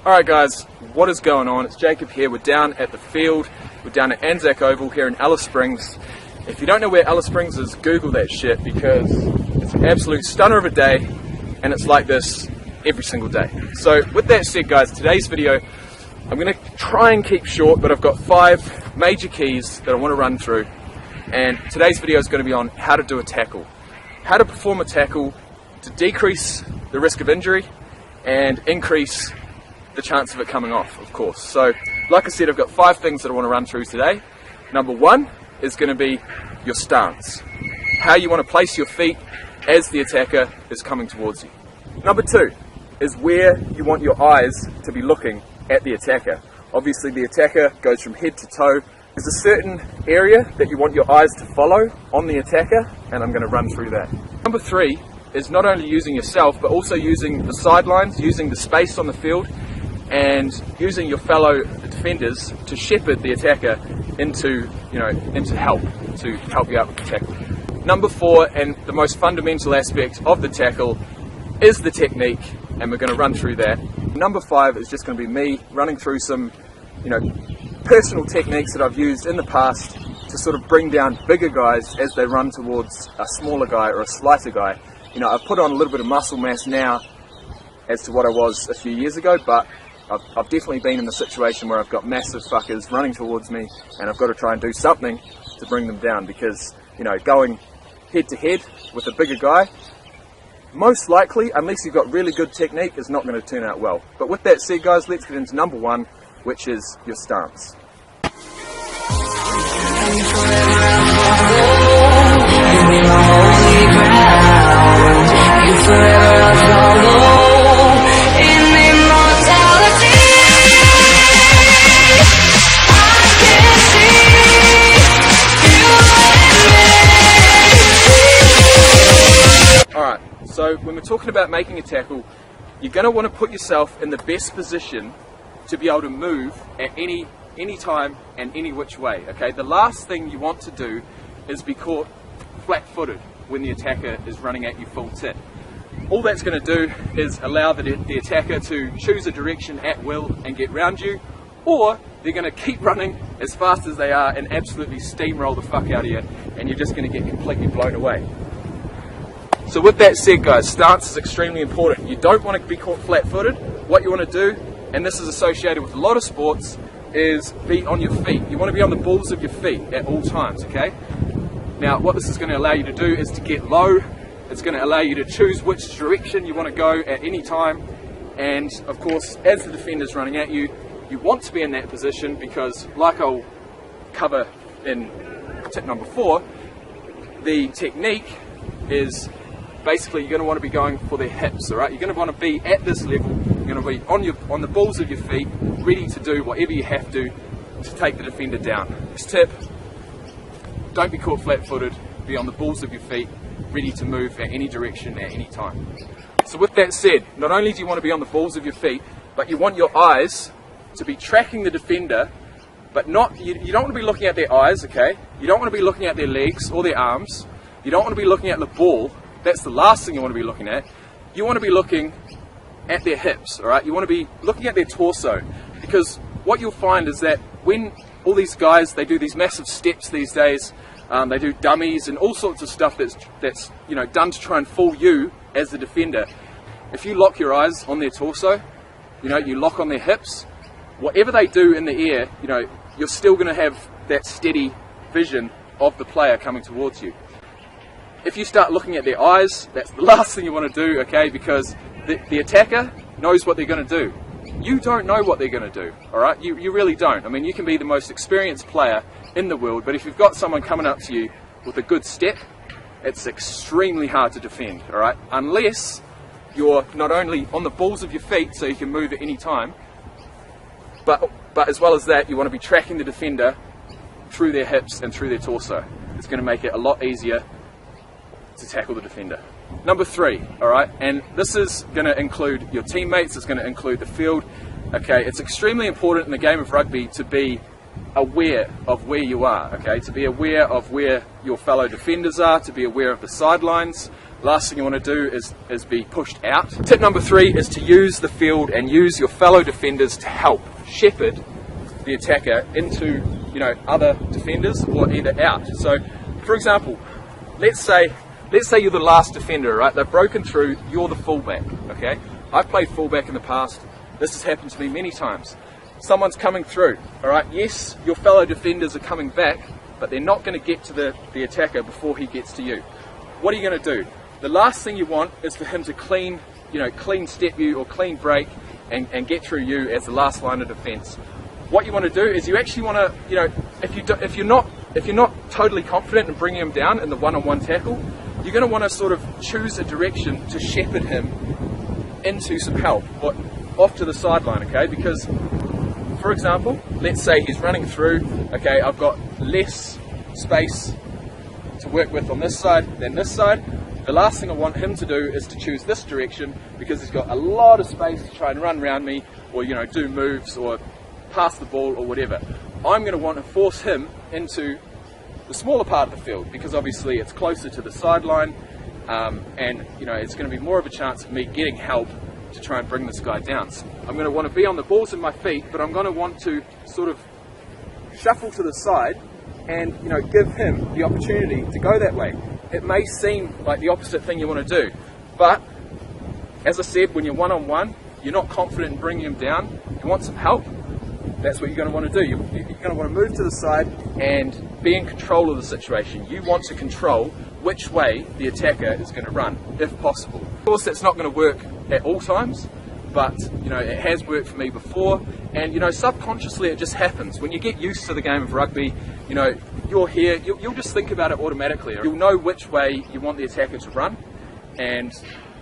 Alright guys, what is going on? It's Jacob here. We're down at the field. We're down at Anzac Oval here in Alice Springs. If you don't know where Alice Springs is, Google that shit because it's an absolute stunner of a day and it's like this every single day. So with that said guys, today's video I'm going to try and keep short, but I've got 5 major keys that I want to run through, and today's video is going to be on how to do a tackle, how to perform a tackle to decrease the risk of injury and increase the chance of it coming off, of course. So like I said, I've got 5 things that I want to run through today. Number 1 is going to be your stance, how you want to place your feet as the attacker is coming towards you. Number 2 is where you want your eyes to be looking at the attacker. Obviously the attacker goes from head to toe. There's a certain area that you want your eyes to follow on the attacker, and I'm going to run through that. Number 3 is not only using yourself, but also using the sidelines, using the space on the field, and using your fellow defenders to shepherd the attacker into help you out with the tackle. Number 4, and the most fundamental aspect of the tackle, is the technique, and we're going to run through that. Number 5 is just going to be me running through some, personal techniques that I've used in the past to sort of bring down bigger guys as they run towards a smaller guy or a slighter guy. I've put on a little bit of muscle mass now as to what I was a few years ago, but I've definitely been in the situation where I've got massive fuckers running towards me and I've got to try and do something to bring them down, because going head to head with a bigger guy, most likely, unless you've got really good technique, is not going to turn out well. But with that said guys, let's get into number 1, which is your stance. Alright, so when we're talking about making a tackle, you're going to want to put yourself in the best position to be able to move at any time and any which way. Okay, the last thing you want to do is be caught flat-footed when the attacker is running at you full tit. All that's going to do is allow the attacker to choose a direction at will and get round you, or they're going to keep running as fast as they are and absolutely steamroll the fuck out of you, and you're just going to get completely blown away. So with that said guys, stance is extremely important. You don't want to be caught flat-footed. What you want to do, and this is associated with a lot of sports, is be on your feet. You want to be on the balls of your feet at all times, okay? Now what this is going to allow you to do is to get low. It's going to allow you to choose which direction you want to go at any time, and of course as the defender's running at you, you want to be in that position because, like I'll cover in tip number 4, the technique is basically you're going to want to be going for their hips, alright? You're going to want to be at this level, you're going to be on the balls of your feet, ready to do whatever you have to take the defender down. This tip, don't be caught flat-footed, be on the balls of your feet, ready to move at any direction at any time. So with that said, not only do you want to be on the balls of your feet, but you want your eyes to be tracking the defender, but you don't want to be looking at their eyes, okay? You don't want to be looking at their legs or their arms. You don't want to be looking at the ball. That's the last thing you want to be looking at. You want to be looking at their hips, alright? You want to be looking at their torso, because what you'll find is that when all these guys, they do these massive steps these days, they do dummies and all sorts of stuff that's done to try and fool you as the defender. If you lock your eyes on their torso, you lock on their hips, whatever they do in the air, you're still going to have that steady vision of the player coming towards you. If you start looking at their eyes, that's the last thing you want to do, okay, because the attacker knows what they're going to do. You don't know what they're going to do, alright? You really don't. I mean, you can be the most experienced player in the world, but if you've got someone coming up to you with a good step, it's extremely hard to defend, alright? Unless you're not only on the balls of your feet so you can move at any time, but as well as that, you want to be tracking the defender through their hips and through their torso. It's going to make it a lot easier to tackle the defender. Number 3, alright, and this is going to include your teammates, it's going to include the field. Okay, it's extremely important in the game of rugby to be aware of where you are, okay, to be aware of where your fellow defenders are, to be aware of the sidelines, Last thing you want to do is be pushed out. Tip number 3 is to use the field and use your fellow defenders to help shepherd the attacker into, you know, other defenders or either out. So, for example, let's say you're the last defender, right? They've broken through, you're the fullback, okay? I've played fullback in the past. This has happened to me many times. Someone's coming through, all right? Yes, your fellow defenders are coming back, but they're not going to get to the attacker before he gets to you. What are you going to do? The last thing you want is for him to clean step you or clean break and get through you as the last line of defence. What you want to do is you actually want to, you know, if you're not totally confident in bringing him down in the one-on-one tackle, you're going to want to sort of choose a direction to shepherd him into some help, or off to the sideline, okay? Because, for example, let's say he's running through, okay, I've got less space to work with on this side than this side. The last thing I want him to do is to choose this direction because he's got a lot of space to try and run around me, or, you know, do moves or pass the ball or whatever. I'm going to want to force him into the smaller part of the field because obviously it's closer to the sideline, and, you know, it's going to be more of a chance of me getting help to try and bring this guy down. So I'm going to want to be on the balls of my feet, but I'm going to want to sort of shuffle to the side and, you know, give him the opportunity to go that way. It may seem like the opposite thing you want to do, but as I said, when you're one-on-one, you're not confident in bringing him down, you want some help, that's what you're going to want to do. You're going to want to move to the side and be in control of the situation. You want to control which way the attacker is going to run, if possible. Of course, that's not going to work at all times, but, you know, it has worked for me before, and, you know, subconsciously it just happens. When you get used to the game of rugby, you know, you're here, you'll just think about it automatically. You'll know which way you want the attacker to run, and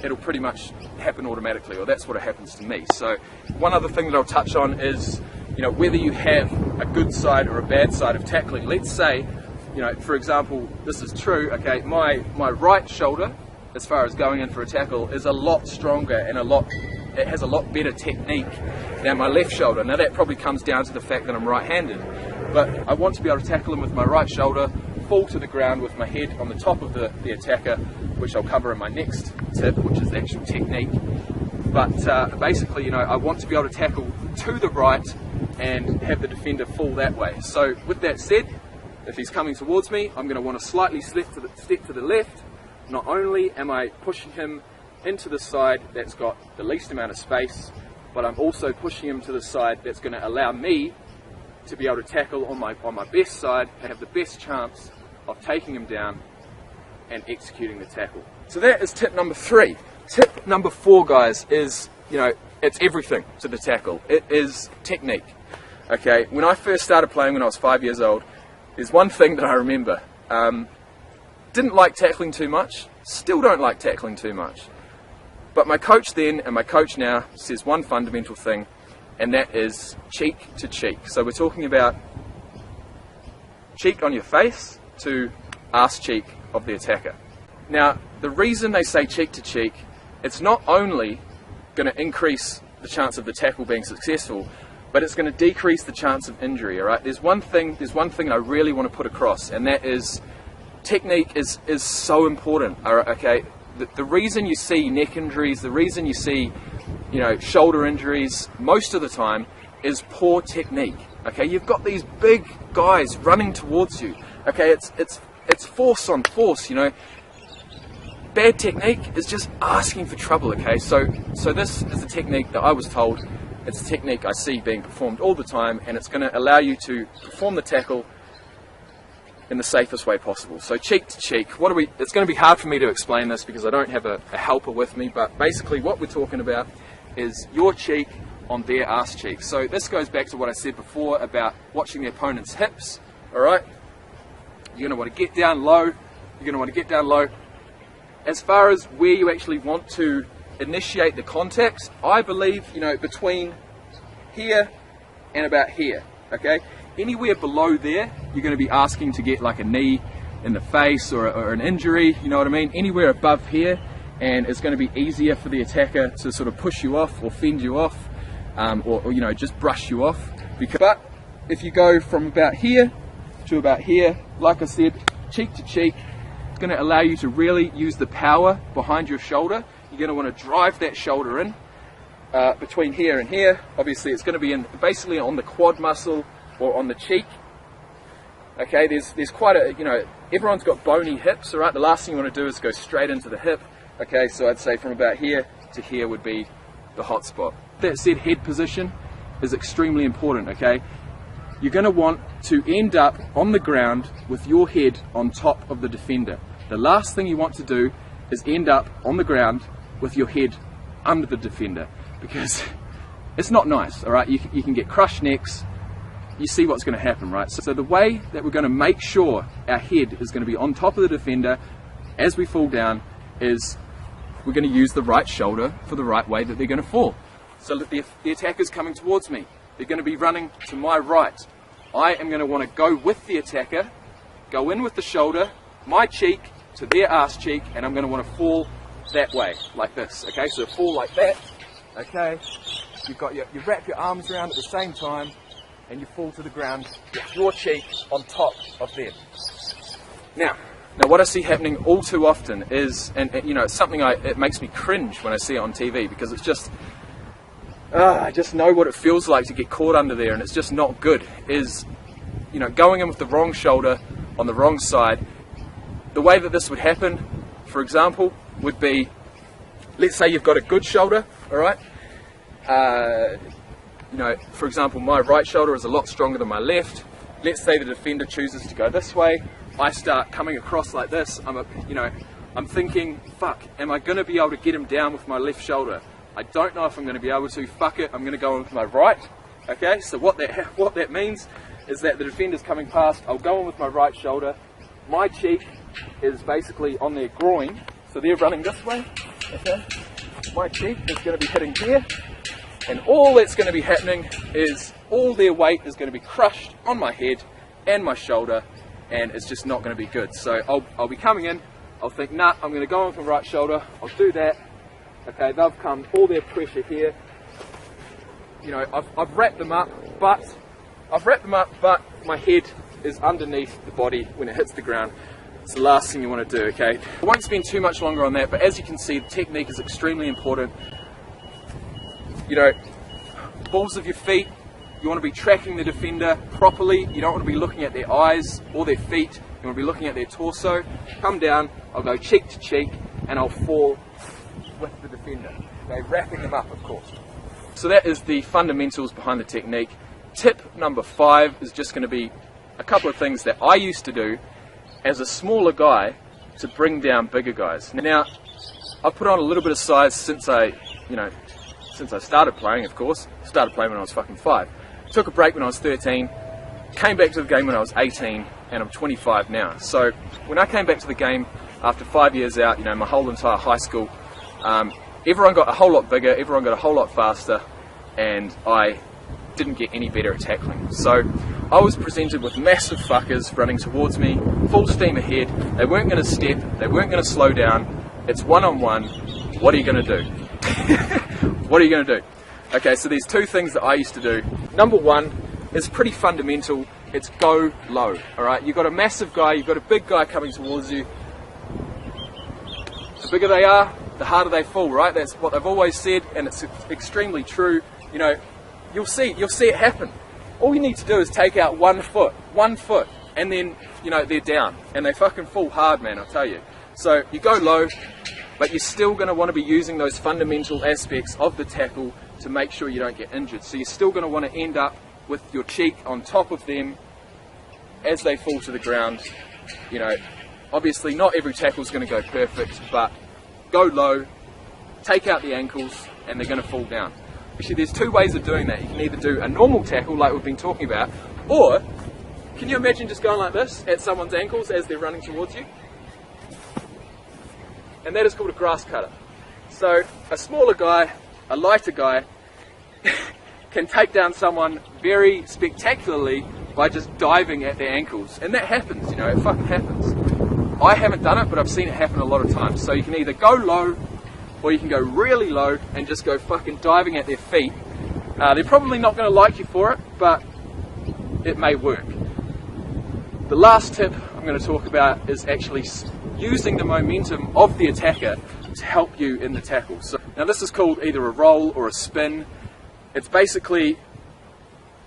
it'll pretty much happen automatically, or that's what happens to me. So one other thing that I'll touch on is, you know, whether you have a good side or a bad side of tackling. Let's say, you know, for example, this is true, okay, my right shoulder, as far as going in for a tackle, is a lot stronger and it has a lot better technique than my left shoulder. Now that probably comes down to the fact that I'm right-handed, but I want to be able to tackle him with my right shoulder, fall to the ground with my head on the top of the attacker, which I'll cover in my next tip, which is the actual technique. But basically, you know, I want to be able to tackle to the right and have the defender fall that way. So with that said, if he's coming towards me, I'm going to want to slightly step to the left. Not only am I pushing him into the side that's got the least amount of space, but I'm also pushing him to the side that's going to allow me to be able to tackle on my best side and have the best chance of taking him down and executing the tackle. So that is tip number 3. Tip number 4, guys, is, you know, it's everything to the tackle. It is technique. Okay, when I first started playing when I was 5 years old, there's one thing that I remember. Didn't like tackling too much, still don't like tackling too much. But my coach then and my coach now says one fundamental thing, and that is cheek to cheek. So we're talking about cheek on your face to arse cheek of the attacker. Now, the reason they say cheek to cheek, it's not only going to increase the chance of the tackle being successful, but it's going to decrease the chance of injury. All right. There's one thing I really want to put across, and that is technique is so important. All right, okay. The reason you see neck injuries, the reason you see, you know, shoulder injuries most of the time is poor technique. Okay, you've got these big guys running towards you. Okay, it's force on force. You know, bad technique is just asking for trouble. Okay, so this is a technique that I was told. It's a technique I see being performed all the time, and it's going to allow you to perform the tackle in the safest way possible. So cheek to cheek, it's going to be hard for me to explain this because I don't have a helper with me, but basically what we're talking about is your cheek on their arse cheek. So this goes back to what I said before about watching the opponent's hips. Alright, you're going to want to get down low, As far as where you actually want to initiate the contact, I believe, you know, between here and about here, okay? Anywhere below there, you're going to be asking to get like a knee in the face or an injury, you know what I mean? Anywhere above here, and it's going to be easier for the attacker to sort of push you off or fend you off, or you know, just brush you off. But if you go from about here to about here, like I said, cheek to cheek, going to allow you to really use the power behind your shoulder. You're going to want to drive that shoulder in between here and here. Obviously it's going to be basically on the quad muscle or on the cheek. Okay, there's quite a, everyone's got bony hips, alright? The last thing you want to do is go straight into the hip. Okay, so I'd say from about here to here would be the hot spot. That said, head position is extremely important, okay? You're going to want to end up on the ground with your head on top of the defender. The last thing you want to do is end up on the ground with your head under the defender, because it's not nice, alright? You can get crushed necks. You see what's going to happen, right? So the way that we're going to make sure our head is going to be on top of the defender as we fall down is we're going to use the right shoulder for the right way that they're going to fall. So the attacker's coming towards me. They're going to be running to my right. I am going to want to go with the attacker, go in with the shoulder, my cheek to their ass cheek, and I'm going to want to fall that way, like this. Okay, so fall like that. Okay, you wrap your arms around at the same time, and you fall to the ground with your cheek on top of them. Now what I see happening all too often is, and it's something it makes me cringe when I see it on TV, because it's just, I just know what it feels like to get caught under there, and it's just not good, is, going in with the wrong shoulder on the wrong side. The way that this would happen, for example, would be, let's say you've got a good shoulder, alright? For example, my right shoulder is a lot stronger than my left. Let's say the defender chooses to go this way. I start coming across like this. I'm thinking, fuck, am I going to be able to get him down with my left shoulder? I don't know if I'm going to be able to. Fuck it, I'm going to go in with my right. Okay, so what that means is that the defender's coming past. I'll go in with my right shoulder. My cheek is basically on their groin, so they're running this way. Okay, my cheek is going to be hitting here. And all that's going to be happening is all their weight is going to be crushed on my head and my shoulder, and it's just not going to be good. So I'll be coming in, I'll think, nah, I'm going to go on with my right shoulder, I'll do that. Okay, they've come, all their pressure here. I've wrapped them up, but my head is underneath the body when it hits the ground. It's the last thing you want to do, okay? I won't spend too much longer on that, but as you can see, the technique is extremely important. Balls of your feet, you want to be tracking the defender properly. You don't want to be looking at their eyes or their feet. You want to be looking at their torso. Come down, I'll go cheek to cheek, and I'll fall with the defender. Okay, wrapping them up, of course. So that is the fundamentals behind the technique. Tip number 5 is just going to be a couple of things that I used to do as a smaller guy to bring down bigger guys. Now, I've put on a little bit of size since I started playing, of course. Started playing when I was fucking 5. Took a break when I was 13, came back to the game when I was 18, and I'm 25 now. So when I came back to the game after 5 years out, my whole entire high school, everyone got a whole lot bigger, everyone got a whole lot faster, and I didn't get any better at tackling. So I was presented with massive fuckers running towards me, full steam ahead. They weren't going to step, they weren't going to slow down. It's one-on-one. What are you going to do? What are you going to do? Okay, so there's 2 things that I used to do. Number 1 is pretty fundamental. It's go low. Alright, you've got a massive guy, you've got a big guy coming towards you. The bigger they are, the harder they fall, right? That's what they've always said, and it's extremely true. You'll see it happen. All you need to do is take out one foot, and then, they're down. And they fucking fall hard, man, I'll tell you. So you go low, but you're still going to want to be using those fundamental aspects of the tackle to make sure you don't get injured. So you're still going to want to end up with your cheek on top of them as they fall to the ground. Obviously not every tackle is going to go perfect, but go low, take out the ankles, and they're going to fall down. Actually, there's 2 ways of doing that. You can either do a normal tackle like we've been talking about, or can you imagine just going like this at someone's ankles as they're running towards you? And that is called a grass cutter. So a smaller guy, a lighter guy, can take down someone very spectacularly by just diving at their ankles. And that happens, it fucking happens. I haven't done it, but I've seen it happen a lot of times. So you can either go low, or you can go really low and just go fucking diving at their feet. They're probably not going to like you for it, but it may work. The last tip I'm going to talk about is actually using the momentum of the attacker to help you in the tackle. So now this is called either a roll or a spin. It's basically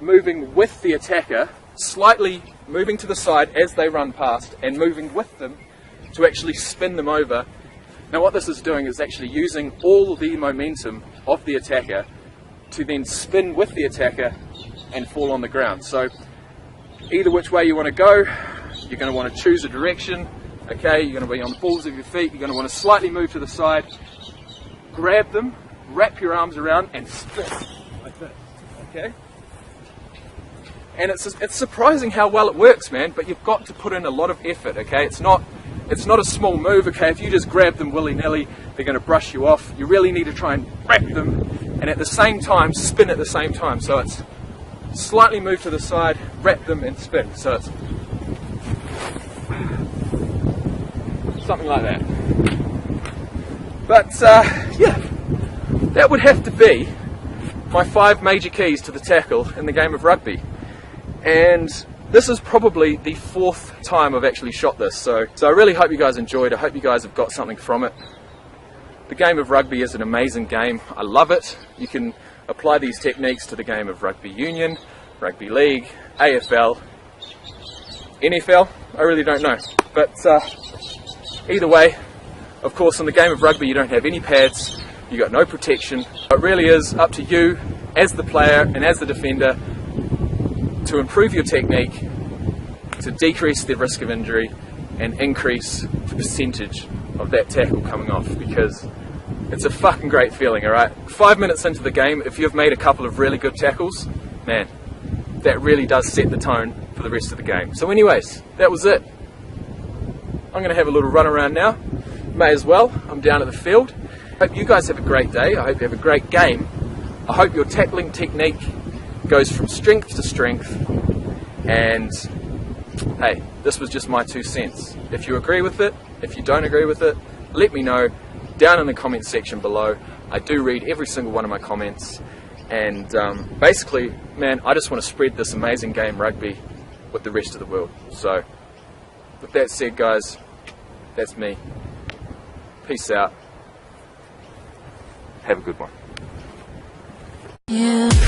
moving with the attacker, slightly moving to the side as they run past and moving with them to actually spin them over. Now what this is doing is actually using all the momentum of the attacker to then spin with the attacker and fall on the ground. So either which way you want to go, you're going to want to choose a direction. Okay, you're going to be on the balls of your feet, you're going to want to slightly move to the side, grab them, wrap your arms around and spin like this. Okay? And it's surprising how well it works, man, but you've got to put in a lot of effort, okay? It's not a small move, okay? If you just grab them willy-nilly, they're going to brush you off. You really need to try and wrap them and at the same time spin at the same time. So it's slightly move to the side, wrap them and spin. So it's something like that. But yeah, that would have to be my 5 major keys to the tackle in the game of rugby. And this is probably the 4th time I've actually shot this, so I really hope you guys enjoyed. I hope you guys have got something from it. The game of rugby is an amazing game. I love it. You can apply these techniques to the game of rugby union, rugby league, AFL, NFL, I really don't know. But either way, of course in the game of rugby you don't have any pads, you got no protection. It really is up to you as the player and as the defender to improve your technique, to decrease the risk of injury and increase the percentage of that tackle coming off, because it's a fucking great feeling, alright? 5 minutes into the game, if you've made a couple of really good tackles, man, that really does set the tone for the rest of the game. So anyways, that was it. I'm going to have a little run around now. May as well, I'm down at the field. Hope you guys have a great day, I hope you have a great game. I hope your tackling technique goes from strength to strength, and hey, this was just my 2 cents. If you agree with it, if you don't agree with it, let me know down in the comment section below. I do read every single one of my comments, and basically, man, I just want to spread this amazing game rugby with the rest of the world. So with that said, guys, that's me. Peace out. Have a good one. Yeah.